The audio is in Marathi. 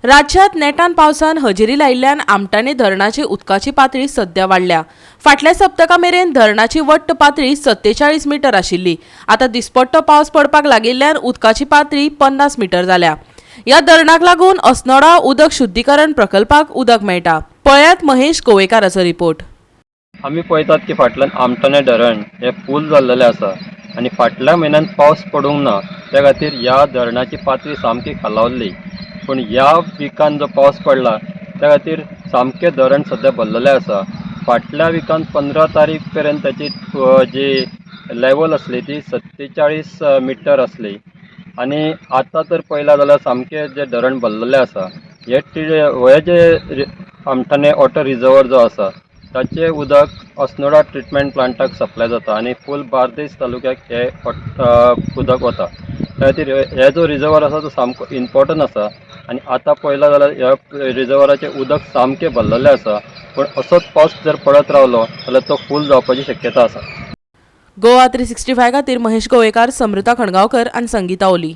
राज्यात नेटान पावसान हजेरी लायिल्ल्यान आमटाणे धरणाची उदकाची पातळी सध्या वाडल्या। फाटल्या सप्तका मेरेन धरणाची वट्ट पातळी 47 मीटर आशिल्ली। आता दिसपट्टो पावस पडपाक लागिल्ल्यान उदकाची पातळी 50 मीटर जाल्या। या धरणाक लागून अस्नोडा उदक शुद्धीकरण प्रकल्पाक उदक मेळटा। पळयात महेश गोवेकाराचो रिपोर्ट। आम्ही पळयतात की फाटल्यान आमटाणे धरण हे फूल जाल्लेलें आसा आनी फाटल्या म्हयन्यान पावस पडूंक ना, त्या खातीर ह्या धरणाची पातळी सामकी खालावल्ली। पूण ह्या विकान जो पावस पडला त्या खातीर सामकें धरण सध्या भरलेलें आसा। फाटल्या विकान 15 तारीख पर्यंत ताची जी लेवल आसली ती 47 मीटर आसली आनी आतां तर पळयला जाल्यार सामकें जें धरण भरलेलें आसा। हे जे आमटाणे वॉटर रिजर्वर जो आसा ताचें उदक अस्नोडा ट्रिटमेंट प्लांटाक सप्लाय जाता आनी फूल बार्देस तालुक्याक हे उदक वता। त्या खातीर हे जो रिजर्वर आसा तो सामको इम्पॉर्टंट आसा आनी आतां पळयला जाल्यार ह्या रिजर्वराचें उदक सामकें भरलेलें आसा। पूण असोच पावस जर पडत रावलो जाल्यार तो फूल जावपाची शक्यता आसा। गोवा 365 खातीर महेश गोवेकार, समृता खणगांवकर आनी संगीता ओली।